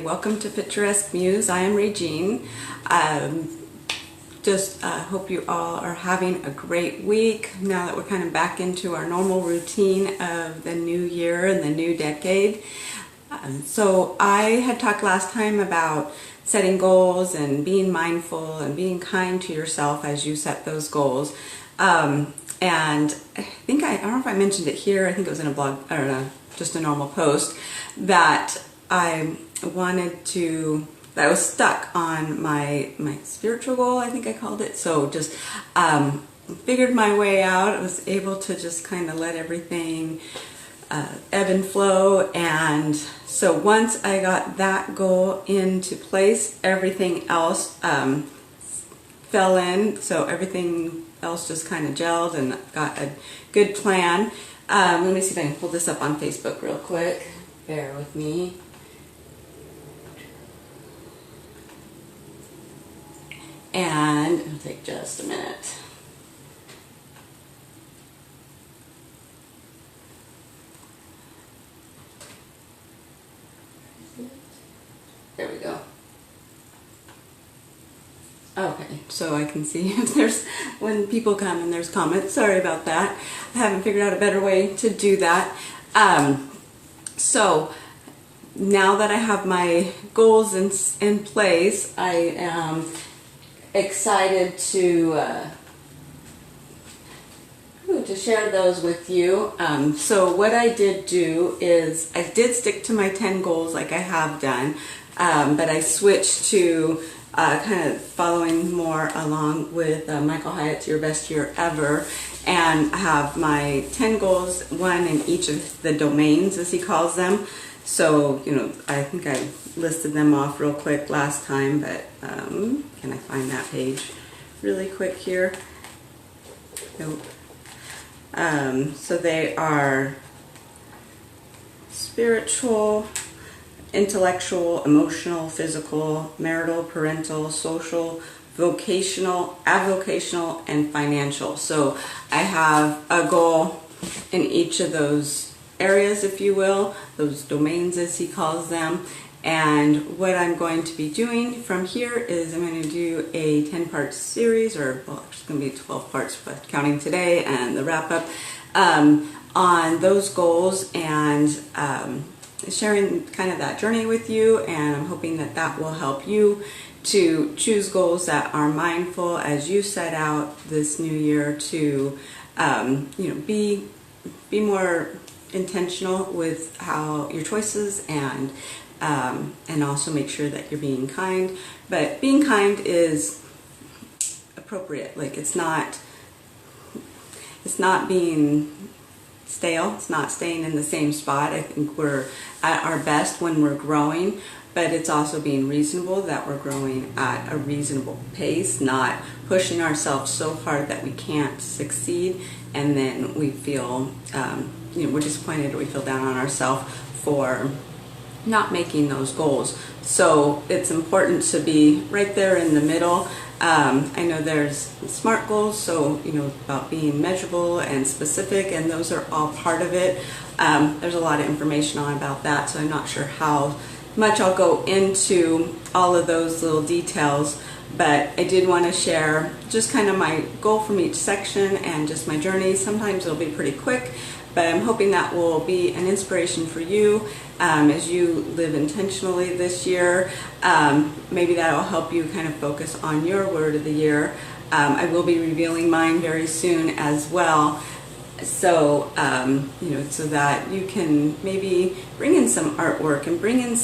Welcome to Picturesque Muse. I am Regine. Just hope you all are having a great week now that we're kind of back into our normal routine of the new year and the new decade. So I had talked last time about setting goals and being mindful and being kind to yourself as you set those goals. And I don't know if I mentioned it here, I think it was in a blog or just a normal post, that I was stuck on my spiritual goal, I think I called it. So just figured my way out. I was able to just kind of let everything ebb and flow. And so once I got that goal into place, everything else fell in. So everything else just kind of gelled and got a good plan. Let me see if I can pull this up on Facebook real quick. Bear with me. And it'll take just a minute. There we go. Okay, so I can see if when people come and there's comments. Sorry about that. I haven't figured out a better way to do that. So now that I have my goals in place, I am excited to share those with you. So what I did do is I did stick to my 10 goals like I have done, but I switched to kind of following more along with Michael Hyatt's Your Best Year Ever, and have my 10 goals, one in each of the domains as he calls them. So, I think I listed them off real quick last time, but can I find that page really quick here? Nope. So they are spiritual, intellectual, emotional, physical, marital, parental, social, vocational, avocational, and financial. So I have a goal in each of those areas, if you will, those domains as he calls them. And what I'm going to be doing from here is I'm going to do a 10-part series, or well, it's going to be 12 parts, but counting today and the wrap-up, on those goals, and sharing kind of that journey with you. And I'm hoping that that will help you to choose goals that are mindful as you set out this new year to be more intentional with how your choices, and also make sure that you're being kind. But being kind is appropriate. Like it's not being stale. It's not staying in the same spot. I think we're at our best when we're growing, but it's also being reasonable, that we're growing at a reasonable pace, not pushing ourselves so hard that we can't succeed, and then we feel we're disappointed, or we feel down on ourselves for not making those goals. So it's important to be right there in the middle. I know there's SMART goals, so about being measurable and specific, and those are all part of it. There's a lot of information on about that, so I'm not sure how much I'll go into all of those little details, but I did want to share just kind of my goal from each section and just my journey. Sometimes it'll be pretty quick, but I'm hoping that will be an inspiration for you as you live intentionally this year. Maybe that'll help you kind of focus on your word of the year. I will be revealing mine very soon as well. So, so that you can maybe bring in some artwork and bring in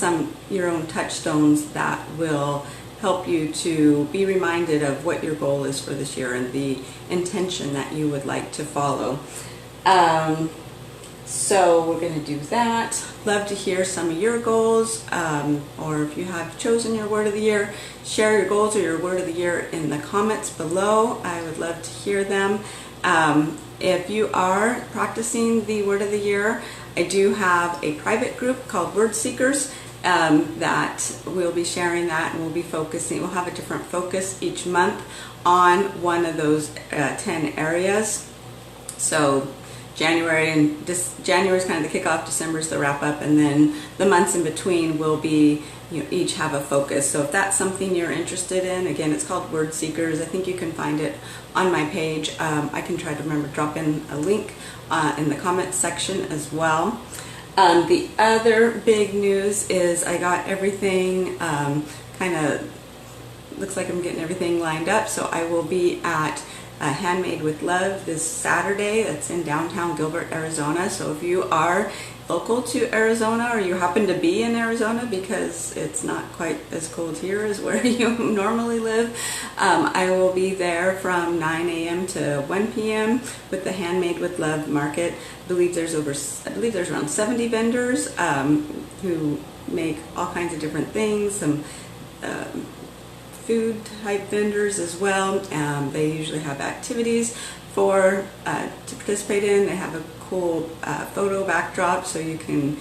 your own touchstones that will help you to be reminded of what your goal is for this year and the intention that you would like to follow. So we're going to do that. Love to hear some of your goals, or if you have chosen your word of the year, share your goals or your word of the year in the comments below. I would love to hear them. If you are practicing the word of the year, I do have a private group called Word Seekers that we'll be sharing that, and we'll be focusing, we'll have a different focus each month on one of those 10 areas. So January, and January is kind of the kickoff, December is the wrap up, and then the months in between will be, each have a focus. So if that's something you're interested in, again, it's called Word Seekers. I think you can find it on my page. I can try to remember to drop in a link in the comments section as well. The other big news is I got everything kind of looks like I'm getting everything lined up. So I will be at Handmade with Love this Saturday. That's in downtown Gilbert, Arizona. So if you are local to Arizona, or you happen to be in Arizona because it's not quite as cold here as where you normally live, I will be there from 9 a.m. to 1 p.m. with the Handmade with Love market. I believe there's around 70 vendors who make all kinds of different things. Some food type vendors as well. They usually have activities to participate in. They have a cool photo backdrop, so you can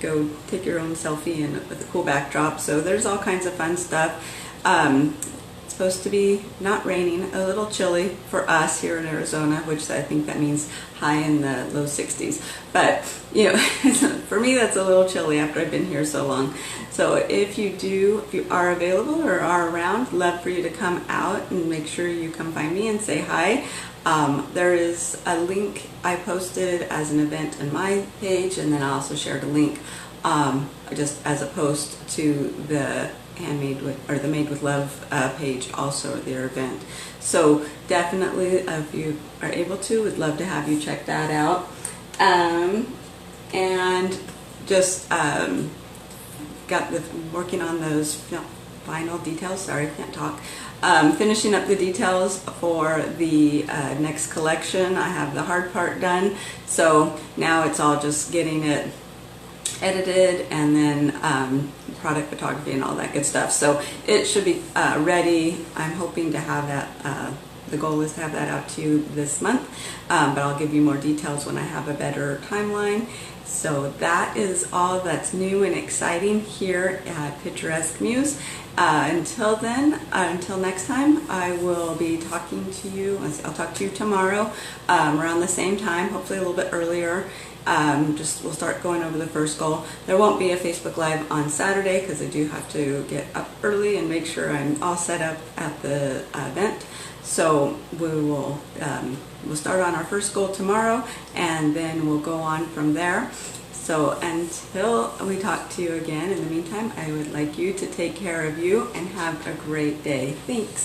go take your own selfie with a cool backdrop. So there's all kinds of fun stuff. It's supposed to be not raining, a little chilly for us here in Arizona, which I think that means high in the low 60s. But for me that's a little chilly after I've been here so long. So if you are available or are around, love for you to come out and make sure you come find me and say hi. There is a link I posted as an event on my page, and then I also shared a link just as a post to the the Made with Love page, also their event. So definitely, if you are able to, would love to have you check that out. And just working on those final details. Sorry, I can't talk. Finishing up the details for the next collection. I have the hard part done, so now it's all just getting it edited and then product photography and all that good stuff. So it should be ready. I'm hoping to have that, the goal is to have that out to you this month, but I'll give you more details when I have a better timeline. So that is all that's new and exciting here at Picturesque Muse. Until then, until next time, I will be talking to you. I'll talk to you tomorrow around the same time, hopefully a little bit earlier. We'll start going over the first goal. There won't be a Facebook Live on Saturday because I do have to get up early and make sure I'm all set up at the event. So we'll start on our first goal tomorrow, and then we'll go on from there. So until we talk to you again, in the meantime, I would like you to take care of you and have a great day. Thanks.